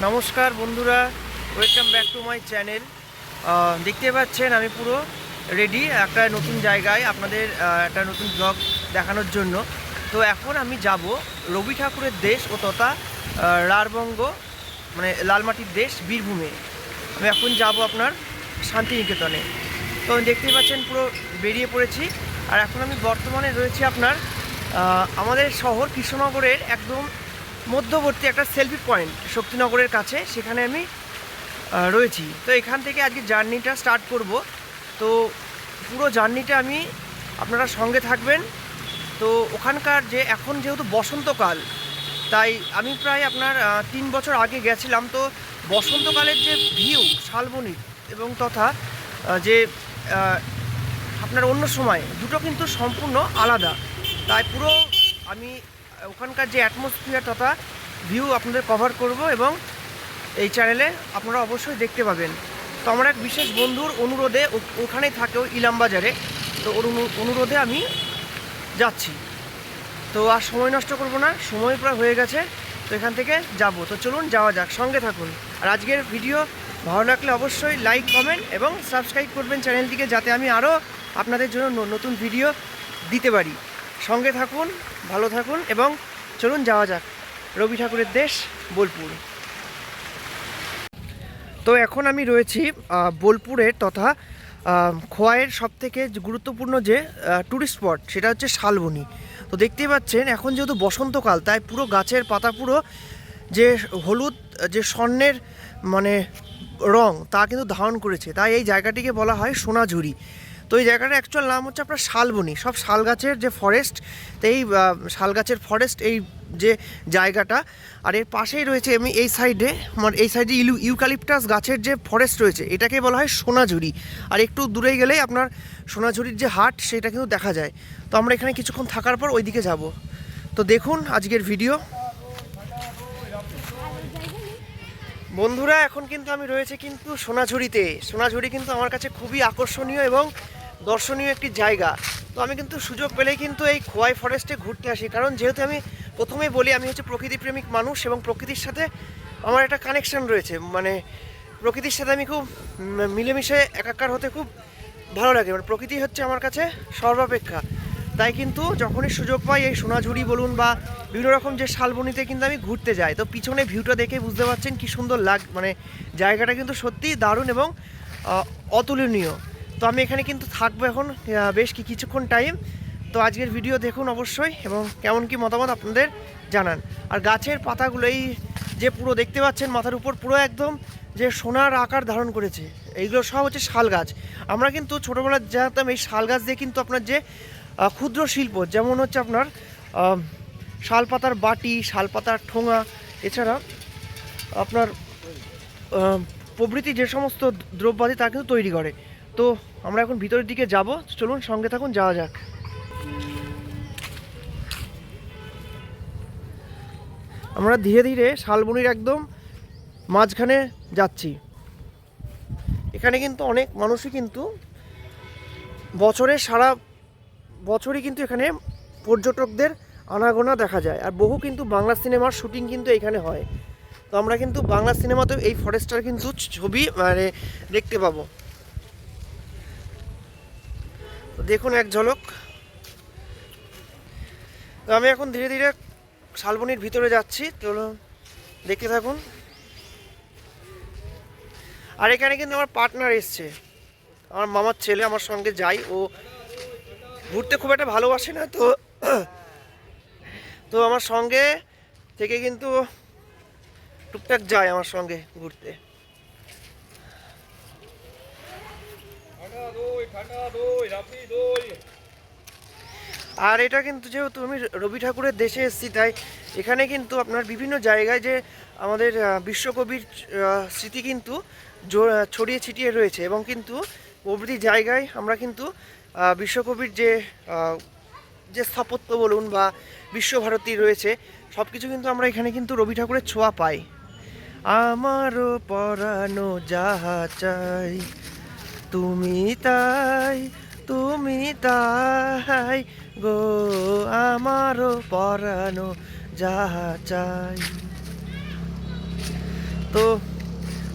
নমস্কার বন্ধুরা, welcome back to my channel. দেখতে পাচ্ছেন আমি পুরো রেডি একটা নতুন জায়গায় আপনাদের একটা নতুন ব্লগ দেখানোর জন্য। তো এখন আমি যাব রবি ঠাকুরের দেশ ও তথা রাঢ়বঙ্গ মানে লালমাটির দেশ বীরভূমে। আমি এখন যাব আপনার শান্তিনিকেতনে। তো দেখতেই পাচ্ছেন পুরো বেরিয়ে পড়েছি। আর এখন আমি বর্তমানে রয়েছি আপনার আমাদের শহর কৃষ্ণনগরের একদম মধ্যবর্তী একটা সেলফি পয়েন্ট শক্তিনগরের কাছে, সেখানে আমি রয়েছি। তো এখান থেকে আজকে জার্নিটা স্টার্ট করব। তো পুরো জার্নিটা আমি আপনারা সঙ্গে থাকবেন। তো ওখানকার যে এখন যেহেতু বসন্তকাল, তাই আমি প্রায় আপনার 3 বছর আগে গেছিলাম। তো বসন্তকালের যে ভিউ শালবনী এবং তথা যে আপনার অন্য সময় দুটো কিন্তু সম্পূর্ণ আলাদা। তাই পুরো আমি ওখানকার যে অ্যাটমসফিয়ার তথা ভিউ আপনাদের কভার করব এবং এই চ্যানেলে আপনারা অবশ্যই দেখতে পাবেন। তো আমার এক বিশেষ বন্ধুর অনুরোধে, ওখানেই থাকে ইলামবাজারে, তো ওর অনুরোধে আমি যাচ্ছি। তো আর সময় নষ্ট করব না, সময় প্রায় হয়ে গেছে। তো এখান থেকে যাব। তো চলুন যাওয়া যাক, সঙ্গে থাকুন। আর আজকের ভিডিও ভালো লাগলে অবশ্যই লাইক, কমেন্ট এবং সাবস্ক্রাইব করবেন চ্যানেলটিকে, যাতে আমি আরও আপনাদের জন্য নতুন ভিডিও দিতে পারি। সঙ্গে থাকুন, ভালো থাকুন এবং চলুন যাওয়া যাক রবি ঠাকুরের দেশ বোলপুর। তো এখন আমি রয়েছি বোলপুরের তথা খোয়াইয়ের সবথেকে গুরুত্বপূর্ণ যে ট্যুরিস্ট স্পট, সেটা হচ্ছে শালবনী। তো দেখতেই পাচ্ছেন এখন যেহেতু বসন্তকাল, তাই পুরো গাছের পাতা পুরো যে হলুদ যে স্বর্ণের মানে রং তা কিন্তু ধারণ করেছে, তাই এই জায়গাটিকে বলা হয় সোনাঝুরি। তো এই জায়গাটার অ্যাকচুয়াল নাম হচ্ছে আপনার শালবনী, সব শাল গাছের যে ফরেস্ট, তো এই শাল গাছের ফরেস্ট এই যে জায়গাটা। আর এর পাশেই রয়েছে আমি এই সাইডে, মানে এই সাইডে ইউক্যালিপটাস গাছের যে ফরেস্ট রয়েছে, এটাকে বলা হয় সোনাঝুরি। আর একটু দূরে গেলেই আপনার সোনাঝুরির যে হাট, সেটা কিন্তু দেখা যায়। তো আমরা এখানে কিছুক্ষণ থাকার পর ওইদিকে যাব। তো দেখুন আজকের ভিডিও। বন্ধুরা, এখন কিন্তু আমি রয়েছে কিন্তু সোনাঝুরিতে। সোনাঝুরি কিন্তু আমার কাছে খুবই আকর্ষণীয় এবং দর্শনীয় একটি জায়গা। তো আমি কিন্তু সুযোগ পেলেই কিন্তু এই খোয়াই ফরেস্টে ঘুরতে আসি, কারণ যেহেতু আমি প্রথমেই বলি আমি হচ্ছে প্রকৃতিপ্রেমিক মানুষ এবং প্রকৃতির সাথে আমার একটা কানেকশান রয়েছে। মানে প্রকৃতির সাথে আমি খুব মিলেমিশে একাকার হতে খুব ভালো লাগে। মানে প্রকৃতি হচ্ছে আমার কাছে সর্বাপেক্ষা। তাই কিন্তু যখনই সুযোগ পাই এই সোনাঝুরি বলুন বা বিভিন্ন রকম যে শালবনীতে কিন্তু আমি ঘুরতে যাই। তো পিছনে ভিউটা দেখে বুঝতে পারছেন কি সুন্দর মানে জায়গাটা কিন্তু সত্যিই দারুণ এবং অতুলনীয়। তো আমি এখানে কিন্তু থাকবো এখন বেশ কিছুক্ষণ টাইম। তো আজকের ভিডিও দেখুন অবশ্যই এবং কেমন কি মতামত আপনাদের জানান। আর গাছের পাতাগুলো এই যে পুরো দেখতে পাচ্ছেন মাথার উপর পুরো একদম যে সোনার আকার ধারণ করেছে, এইগুলো সব হচ্ছে শাল গাছ। আমরা কিন্তু ছোটোবেলায় জানতাম এই শাল গাছ দিয়ে কিন্তু আপনার যে ক্ষুদ্র শিল্প, যেমন হচ্ছে আপনার শালপাতার বাটি, শালপাতার ঠোঙা, এছাড়া আপনার প্রভৃতি যে সমস্ত দ্রব্যাদি তা কিন্তু তৈরি করে। তো আমরা এখন ভিতরের দিকে যাব, চলুন সঙ্গে থাকুন, যাওয়া যাক। আমরা ধীরে ধীরে শালবনির একদম মাঝখানে যাচ্ছি। এখানে কিন্তু অনেক মানুষই কিন্তু সারা বছরই কিন্তু এখানে পর্যটকদের আনাগোনা দেখা যায়। আর বহু কিন্তু বাংলা সিনেমার শুটিং কিন্তু এখানে হয়। তো আমরা কিন্তু বাংলা সিনেমাতেও এই ফরেস্টটার কিন্তু ছবি মানে দেখতে পাবো। তো দেখুন এক ঝলক। তো আমি এখন ধীরে ধীরে শালবনির ভিতরে যাচ্ছি, তো দেখতে থাকুন। আর এখানে কিন্তু আমার পার্টনার এসছে, আমার মামার ছেলে আমার সঙ্গে যাই। ও ঘুরতে খুব একটা ভালোবাসে না, তো তো আমার সঙ্গে থেকে কিন্তু টুকটাক যায় আমার সঙ্গে ঘুরতে। আর এটা কিন্তু যেহেতু আমি রবি ঠাকুরের দেশে এসেছি, তাই এখানে কিন্তু আপনার বিভিন্ন জায়গায় যে আমাদের বিশ্বকবির স্মৃতি কিন্তু ছড়িয়ে ছিটিয়ে রয়েছে এবং কিন্তু প্রভৃতি জায়গায় আমরা কিন্তু বিশ্বকবির যে স্থাপত্য বলুন বা বিশ্বভারতী রয়েছে, সব কিছু কিন্তু আমরা এখানে কিন্তু রবি ঠাকুরের ছোঁয়া পাই। আমারও পরানো যাহা চাই তুমি তাই, তুমি তাই গো, আমারও পরানো যাহা চাই। তো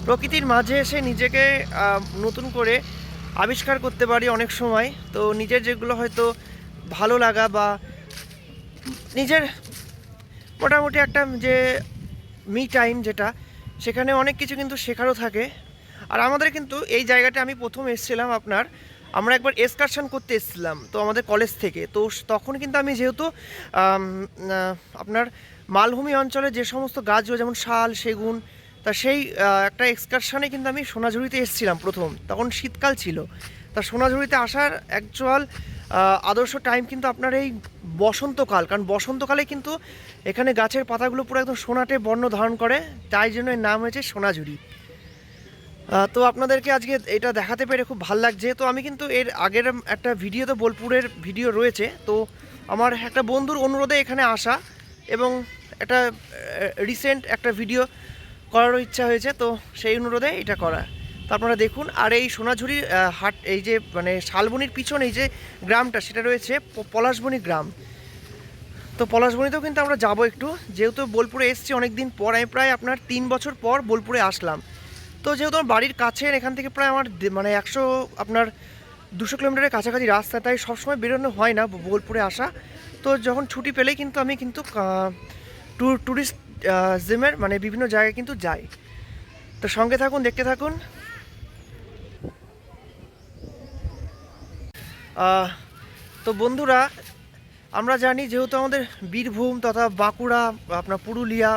প্রকৃতির মাঝে এসে নিজেকে নতুন করে আবিষ্কার করতে পারি অনেক সময়। তো নিজের যেগুলো হয়তো ভালো লাগা বা নিজের মোটামুটি একটা যে মি টাইম যেটা, সেখানে অনেক কিছু কিন্তু শেখারও থাকে। আর আমাদের কিন্তু এই জায়গাটা আমি প্রথম এসেছিলাম আমরা একবার এক্সকারশন করতে এসেছিলাম তো আমাদের কলেজ থেকে। তো তখন কিন্তু আমি যেহেতু আপনার মালভূমি অঞ্চলে যে সমস্ত গাছগুলো যেমন শাল, সেগুন, তা সেই একটা এক্সকারশনে কিন্তু আমি সোনাঝুরিতে এসেছিলাম প্রথম। তখন শীতকাল ছিল। তা সোনাঝুরিতে আসার অ্যাকচুয়াল আদর্শ টাইম কিন্তু আপনার এই বসন্তকাল, কারণ বসন্তকালে কিন্তু এখানে গাছের পাতাগুলো পুরো একদম সোনাটে বর্ণ ধারণ করে, তাই জন্য এর নাম হয়েছে সোনাঝুরি। তো আপনাদেরকে আজকে এটা দেখাতে পেরে খুব ভালো লাগছে। তো আমি কিন্তু এর আগের একটা ভিডিওতে বোলপুরের ভিডিও রয়েছে, তো আমার একটা বন্ধুর অনুরোধে এখানে আসা এবং একটা রিসেন্ট একটা ভিডিও করারও ইচ্ছা হয়েছে, তো সেই অনুরোধে এটা করা। তো আপনারা দেখুন। আর এই সোনাঝুরি হাট, এই যে মানে শালবনির পিছনে এই যে গ্রামটা, সেটা রয়েছে পলাশবনি গ্রাম। তো পলাশবনিতেও কিন্তু আমরা যাব একটু, যেহেতু বোলপুরে এসেছি অনেক দিন পর। আমি প্রায় আপনার 3 বছর পর বোলপুরে আসলাম। তো যেহেতু আমার বাড়ির কাছে, এখান থেকে প্রায় আমার মানে 200 কিলোমিটারের কাছাকাছি রাস্তা, তাই সবসময় বেরোনো হয় না বোলপুরে আসা। তো যখন ছুটি পেলেই কিন্তু আমি কিন্তু ট্যুরিস্ট জিমের মানে বিভিন্ন জায়গায় কিন্তু যাই। তো সঙ্গে থাকুন, দেখতে থাকুন। তো বন্ধুরা, আমরা জানি যেহেতু আমাদের বীরভূম তথা বাঁকুড়া, আপনার পুরুলিয়া,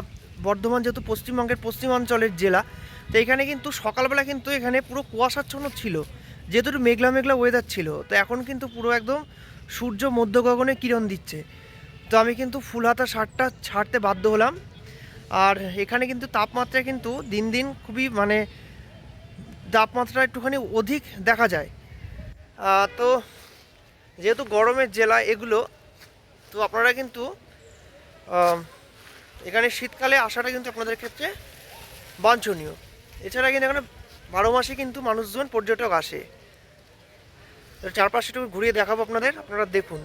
বর্ধমান যেহেতু পশ্চিমবঙ্গের পশ্চিমাঞ্চলের জেলা, তো এখানে কিন্তু সকালবেলা কিন্তু এখানে পুরো কুয়াশাচ্ছন্ন ছিল, যেহেতু একটু মেঘলা মেঘলা ওয়েদার ছিল। তো এখন কিন্তু পুরো একদম সূর্য মধ্য গগনে কিরণ দিচ্ছে। তো আমি কিন্তু ফুল হাতা শার্টটা ছাড়তে বাধ্য হলাম। আর এখানে কিন্তু তাপমাত্রা কিন্তু দিন দিন খুবই মানে তাপমাত্রা একটুখানি অধিক দেখা যায়। তো যেহেতু গরমের জেলা এগুলো, তো আপনারা কিন্তু এখানে শীতকালে আসাটা কিন্তু আপনাদের ক্ষেত্রে বাঞ্ছনীয়। এছাড়া কিন্তু এখানে 12 মাসে কিন্তু মানুষজন, পর্যটক আসে। তো চারপাশে একটু ঘুরিয়ে দেখাবো আপনাদের, আপনারা দেখুন।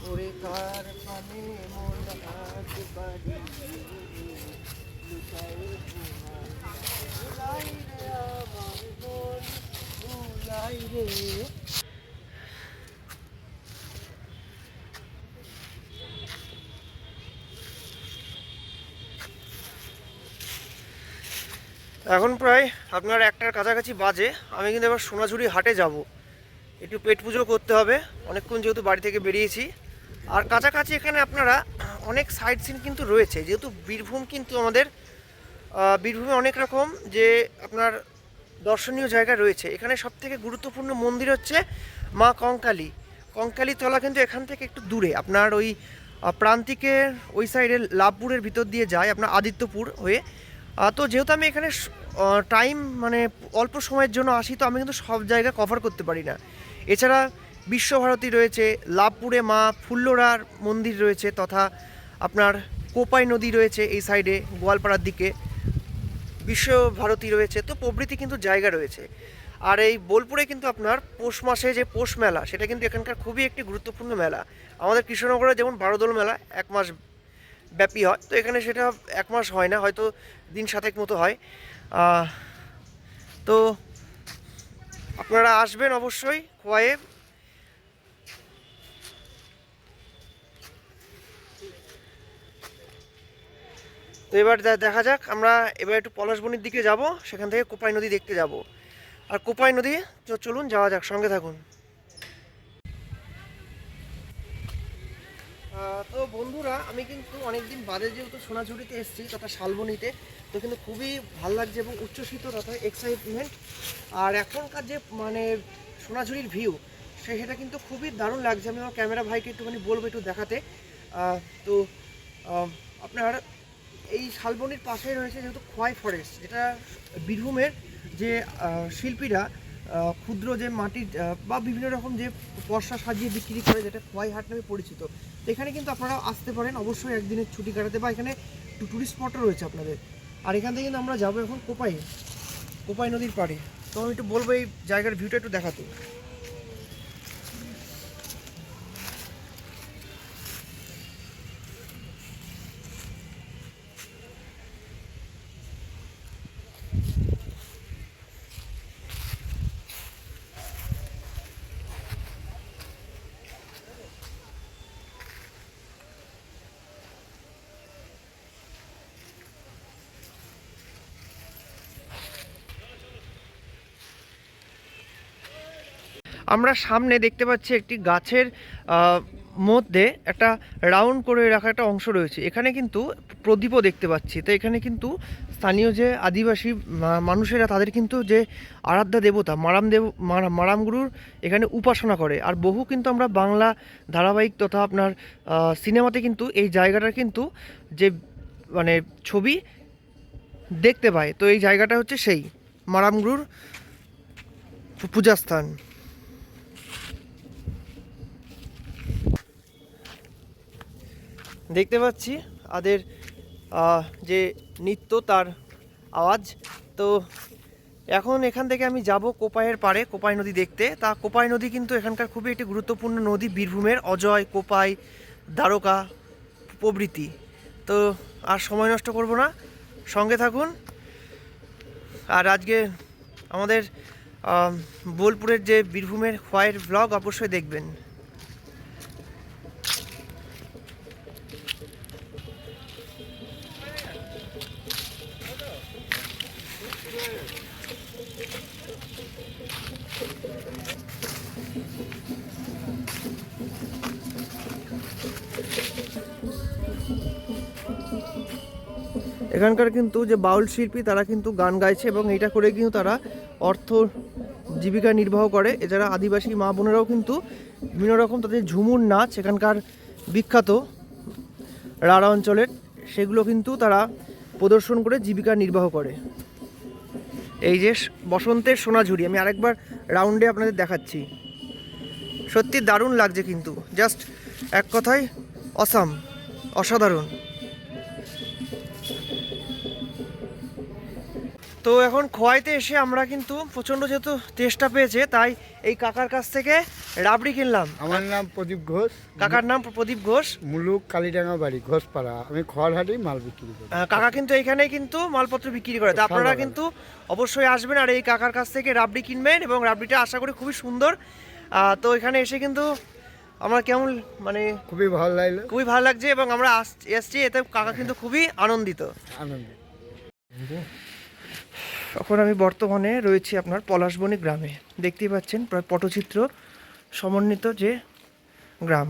ওরে কার পানে মন আজ বাড়ি লুকাই ভুলাই রে আমার মন ভুলাই রে। এখন প্রায় আপনার 1টার কাছাকাছি বাজে। আমি কিন্তু এবার সোনাঝুরি হাটে যাব, একটু পেট পুজো করতে হবে, অনেকক্ষণ যেহেতু বাড়ি থেকে বেরিয়েছি। আর কাছাকাছি এখানে আপনারা অনেক সাইট সিন কিন্তু রয়েছে, যেহেতু বীরভূম কিন্তু আমাদের বীরভূমে অনেক রকম যে আপনার দর্শনীয় জায়গা রয়েছে। এখানে সবথেকে গুরুত্বপূর্ণ মন্দির হচ্ছে মা কঙ্কালী। কঙ্কালীতলা কিন্তু এখান থেকে একটু দূরে, আপনার ওই প্রান্তিকের ওই সাইডে লাভপুরের ভিতর দিয়ে যায় আপনার আদিত্যপুর হয়ে। তো যেহেতু আমি এখানে টাইম মানে অল্প সময়ের জন্য আসি, তো আমি কিন্তু সব জায়গা কভার করতে পারি না। এছাড়া বিশ্বভারতী রয়েছে, লাভপুরে মা ফুল্লরার মন্দির রয়েছে, তথা আপনার কোপাই নদী রয়েছে এই সাইডে গোয়ালপাড়ার দিকে, বিশ্বভারতী রয়েছে, তো প্রভৃতি কিন্তু জায়গা রয়েছে। আর এই বোলপুরে কিন্তু আপনার পৌষ মাসে যে পৌষ মেলা, সেটা কিন্তু এখানকার খুবই একটি গুরুত্বপূর্ণ মেলা। আমাদের কৃষ্ণনগরে যেমন বারোদোল মেলা 1 মাস ব্যাপী হয়, তো এখানে সেটা 1 মাস হয় না, হয়তো দিন 7 মতো হয়। তো আপনারা আসবেন অবশ্যই খোয়াইয়ে। তো এবার দেখা যাক, আমরা এবার একটু পলাশবনির দিকে যাব, সেখান থেকে কোপাই নদী দেখতে যাব। আর কোপাই নদী চলুন যাওয়া যাক, সঙ্গে থাকুন। তো বন্ধুরা, আমি কিন্তু অনেকদিন বাদে যেহেতু সোনাঝুরিতে এসেছি তথা শালবনিতে, তো কিন্তু খুবই ভালো লাগছে এবং উচ্ছ্বসিত তথা এক্সাইটমেন্ট। আর এখনকার যে মানে সোনাঝুরির ভিউ, সেটা কিন্তু খুবই দারুণ লাগছে। আমি আমার ক্যামেরা ভাইকে একটুখানি বলবো একটু দেখাতে। তো আপনার এই শালবনির পাশে রয়েছে যেহেতু খোয়াই ফরেস্ট, যেটা বীরভূমের যে শিল্পীরা ক্ষুদ্র যে মাটির বা বিভিন্ন রকম যে পর্সা সাজিয়ে বিক্রি করে, যেটা খোয়াই হাট নামে পরিচিত। তো এখানে কিন্তু আপনারা আসতে পারেন অবশ্যই একদিনের ছুটি কাটাতে, বা এখানে টুরিস্ট স্পটও রয়েছে আপনাদের। আর এখান থেকে কিন্তু আমরা যাবো এখন কোপাই নদীর পাড়ে। তো আমি একটু বলবো এই জায়গার ভিউটা একটু দেখাতে। আমরা সামনে দেখতে পাচ্ছি একটি গাছের মধ্যে একটা রাউন্ড করে রাখা একটা অংশ রয়েছে। এখানে কিন্তু প্রদীপও দেখতে পাচ্ছি। তো এখানে কিন্তু স্থানীয় যে আদিবাসী মানুষেরা, তাদের কিন্তু যে আরাধ্যা দেবতা মারামগুরুর এখানে উপাসনা করে। আর বহু কিন্তু আমরা বাংলা ধারাবাহিক তথা আপনার সিনেমাতে কিন্তু এই জায়গাটার কিন্তু যে মানে ছবি দেখতে পাই। তো এই জায়গাটা হচ্ছে সেই মারামগুরুর পূজাস্থান। দেখতে পাচ্ছি আদের যে নৃত্য, তার আওয়াজ। তো এখন এখান থেকে আমি যাব কোপাইয়ের পাড়ে, কোপাই নদী দেখতে। তা কোপাই নদী কিন্তু এখানকার খুবই একটি গুরুত্বপূর্ণ নদী বীরভূমের, অজয়, কোপাই, দ্বারকা প্রভৃতি। তো আর সময় নষ্ট করব না, সঙ্গে থাকুন। আর আজকে আমাদের বোলপুরের যে বীরভূমের খোয়াইয়ের ব্লগ অবশ্যই দেখবেন। এখানকার কিন্তু যে বাউল শিল্পী, তারা কিন্তু গান গাইছে এবং এইটা করে কিন্তু তারা অর্থ জীবিকা নির্বাহ করে। এছাড়া আদিবাসী মা বোনেরাও কিন্তু বিভিন্ন রকম তাদের ঝুমুর নাচ, এখানকার বিখ্যাত রাঢ়া অঞ্চলের, সেগুলো কিন্তু তারা প্রদর্শন করে জীবিকা নির্বাহ করে। এই যে বসন্তের সোনাঝুরি, আমি আরেকবার রাউন্ডে আপনাদের দেখাচ্ছি। সত্যি দারুণ লাগছে কিন্তু, জাস্ট এক কথায় অসাধারণ। তো এখন খোয়াইতে এসে আমরা কিন্তু প্রচণ্ড যেহেতু তেষ্টা পেয়েছে, তাই এই কাকার কাছ থেকে রাবড়ি কিনলাম। আমার নাম প্রদীপ ঘোষ। কাকার নাম প্রদীপ ঘোষ, মুলুক কালীডাঙ্গা বাড়ি, ঘোষপাড়া। আমি খড়হাটি মাল বিক্রি করি। কাকা কিন্তু এইখানেই কিন্তু মালপত্র বিক্রি করে। তো আপনারা কিন্তু অবশ্যই আসবেন আর এই কাকার কাছ থেকে রাবড়ি কিনবেন, এবং রাবড়িটা আশা করি খুবই সুন্দর। তো এখানে এসে কিন্তু আমার কেমন মানে খুবই ভালো লাগলো, খুবই ভালো লাগছে, এবং আমরা এসছি এতে কাকা কিন্তু খুবই আনন্দিত। এখন আমি বর্তমানে রয়েছি আপনার পলাশবনী গ্রামে। দেখতেই পাচ্ছেন প্রায় পটচিত্র সমন্বিত যে গ্রাম।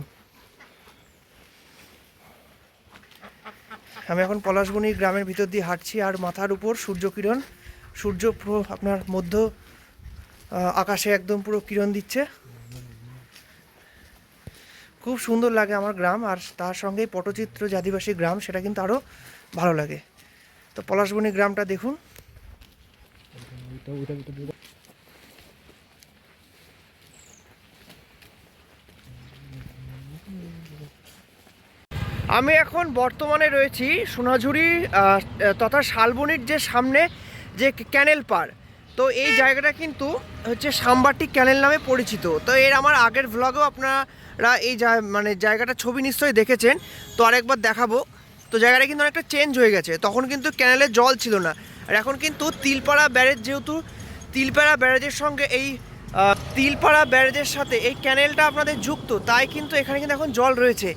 আমি এখন পলাশবনী গ্রামের ভিতর দিয়ে হাঁটছি, আর মাথার উপর সূর্যকিরণ, সূর্য পুরো আপনার মধ্য আকাশে একদম পুরো কিরণ দিচ্ছে। খুব সুন্দর লাগে আমার গ্রাম, আর তার সঙ্গে পটচিত্র যে আদিবাসী গ্রাম, সেটা কিন্তু আরও ভালো লাগে। তো পলাশবনী গ্রামটা দেখুন। আমি এখন বর্তমানে রয়েছি সোনাঝুরি তথা শালবনির যে সামনে যে ক্যানেল পার। তো এই জায়গাটা কিন্তু হচ্ছে সাম্বাটি ক্যানেল নামে পরিচিত। তো এর আমার আগের ভ্লগেও আপনারা এই মানে জায়গাটা ছবি নিশ্চয়ই দেখেছেন। তো আরেকবার দেখাবো। তো জায়গাটা কিন্তু অনেকটা চেঞ্জ হয়ে গেছে। তখন কিন্তু ক্যানেলে জল ছিল না, আর এখন কিন্তু তিলপাড়া ব্যারেজ, যেহেতু তিলপাড়া ব্যারেজের সঙ্গে এই তিলপাড়া ব্যারেজের সাথে এই ক্যানেলটা আপনাদের যুক্ত, তাই কিন্তু এখানে কিন্তু এখন জল রয়েছে।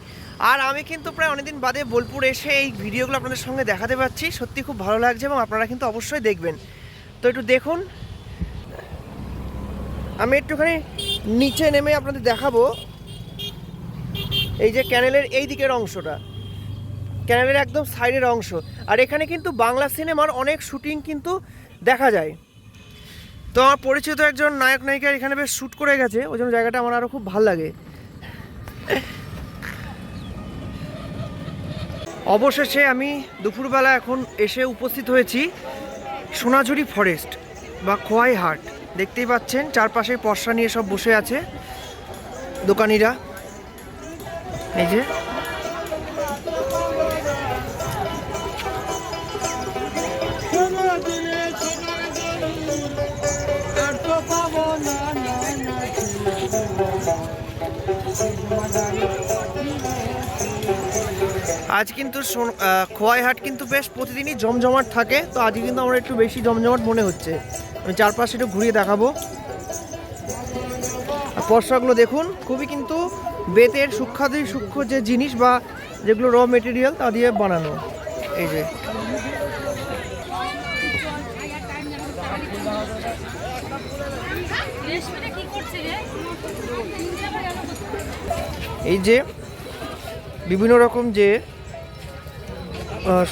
আর আমি কিন্তু প্রায় অনেকদিন বাদে বোলপুর এসে এই ভিডিওগুলো আপনাদের সঙ্গে দেখাতে পাচ্ছি। সত্যি খুব ভালো লাগছে, এবং আপনারা কিন্তু অবশ্যই দেখবেন। তো একটু দেখুন, আমি একটুখানি নিচে নেমে আপনাদের দেখাবো এই যে ক্যানেলের এই দিকের অংশটা, ক্যানেলের একদম সাইডের অংশ। আর এখানে কিন্তু বাংলা সিনেমার অনেক শুটিং কিন্তু দেখা যায়। তো আমার পরিচিত একজন নায়ক নায়িকা এখানে বেশ শ্যুট করে গেছে, ওই জন্য জায়গাটা আমার আরও খুব ভালো লাগে। অবশেষে আমি দুপুরবেলা এখন এসে উপস্থিত হয়েছি সোনাঝুরি ফরেস্ট বা খোয়াই হাট। দেখতেই পাচ্ছেন চারপাশে পর্সা নিয়ে সব বসে আছে দোকানিরা। এই যে আজ কিন্তু খোয়াই হাট কিন্তু বেশ প্রতিদিনই জমজমাট থাকে, তো আজকে কিন্তু আমার একটু বেশি জমজমাট মনে হচ্ছে। আমি চারপাশে একটু ঘুরিয়ে দেখাবো। পর্সাগুলো দেখুন, খুবই কিন্তু বেতের সূক্ষ্ম যে জিনিস বা যেগুলো র মেটেরিয়াল তা দিয়ে বানানো। এই যে এই যে বিভিন্ন রকম যে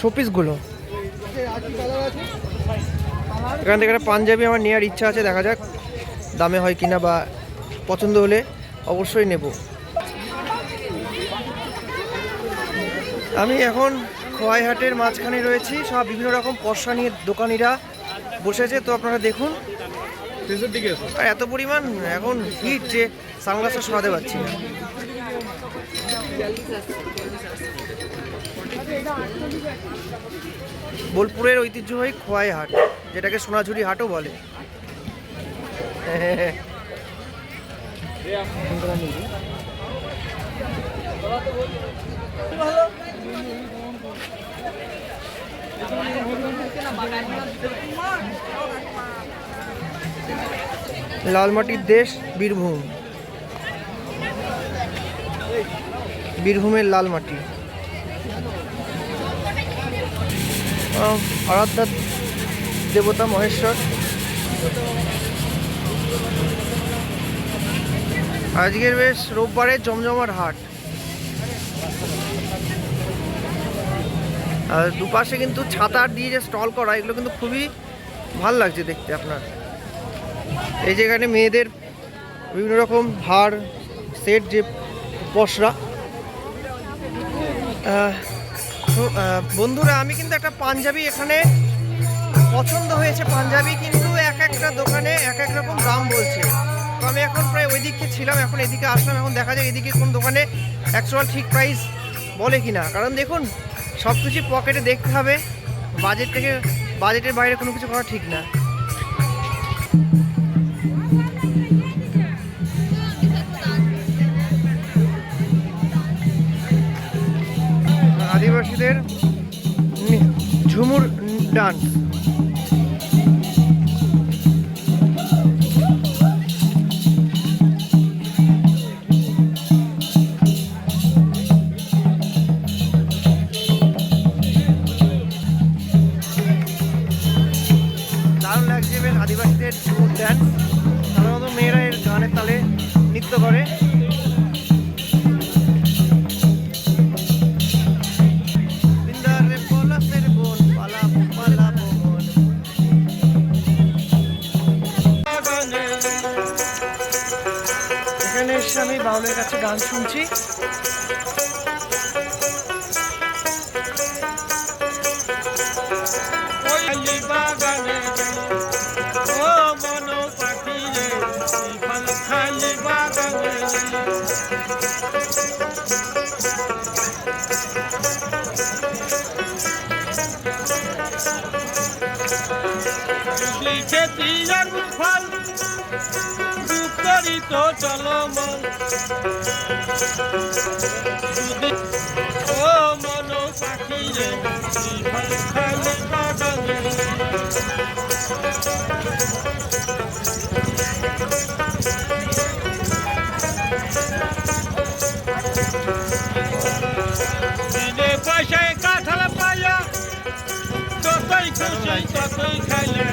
শোপিসগুলো, এখান থেকে একটা পাঞ্জাবি আমার নেওয়ার ইচ্ছা আছে, দেখা যাক দামে হয় কিনা, বা পছন্দ হলে অবশ্যই নেব। আমি এখন খোয়াই হাটের মাঝখানে রয়েছি, সব বিভিন্ন রকম পর্সা নিয়ে দোকানিরা বসেছে। তো আপনারা দেখুন, আর এত পরিমাণ এখন হিট যে সানগ্লাসটা সরাতে পারছি না। বোলপুরের ঐতিহ্যবাহী খোয়াই হাট, যেটাকে সোনাঝুরি হাটও বলে। লালমাটির দেশ বীরভূম, বীরভূমের লালমাটি। আরাধ্যা দেবতা মহেশ্বর। আজকের বেশ রোববারের জমজমার হাট। আর দুপাশে কিন্তু ছাতার দিয়ে যে স্টল করা, এগুলো কিন্তু খুবই ভাল লাগছে দেখতে আপনার। এই যে এখানে মেয়েদের বিভিন্ন রকম হার সেট, যে পসরা। বন্ধুরা, আমি কিন্তু একটা পাঞ্জাবি এখানে পছন্দ হয়েছে। পাঞ্জাবি কিন্তু এক একটা দোকানে এক এক রকম দাম বলছে। তো আমি এখন প্রায় ওই দিকে ছিলাম, এখন এদিকে আসলাম। এখন দেখা যায় এদিকে কোন দোকানে অ্যাকচুয়াল ঠিক প্রাইস বলে কিনা। কারণ দেখুন, সব কিছু পকেটে দেখতে হবে, বাজেটের বাইরে কোনো কিছু করা ঠিক না। আদিবাসীদের ঝুমুর ডান্স। দারুণ লাগছে বেশ আদিবাসীদের ঝুমুর ডান্স। সাধারণত মেয়েরা এর গানের তালে নৃত্য করে। এখানে এসে আমি বাউলের কাছে গান শুনছি। তো চলো মন ও মন পাখি রে খালি বাগানে। দিনে পয়সায় কাঁঠাল পাইয়া যতই খুশি ততই খাইলে।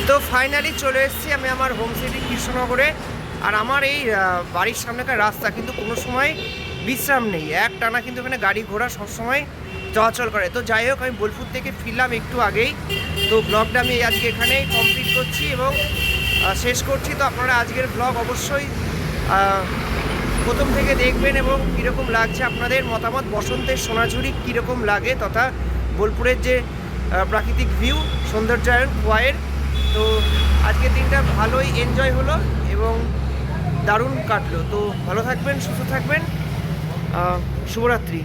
তো ফাইনালি চলে এসেছি আমি আমার হোম সিটি কৃষ্ণনগরে। আর আমার এই বাড়ির সামনেকার রাস্তা কিন্তু কোনো সময় বিশ্রাম নেই, এক টানা কিন্তু এখানে গাড়ি ঘোড়া সবসময় চলাচল করে। তো যাই হোক, আমি বোলপুর থেকে ফিরলাম একটু আগেই। তো ব্লগটা আমি আজকে এখানেই কমপ্লিট করছি এবং শেষ করছি। তো আপনারা আজকের ব্লগ অবশ্যই প্রথম থেকে দেখবেন এবং কীরকম লাগছে আপনাদের মতামত, বসন্তের সোনাঝুরি কীরকম লাগে, তথা বোলপুরের যে প্রাকৃতিক ভিউ, সৌন্দর্যায়ন কুয়ায়ের। তো আজকের দিনটা ভালোই এনজয় হলো এবং দারুণ কাটলো। তো ভালো থাকবেন, সুস্থ থাকবেন, শুভরাত্রি।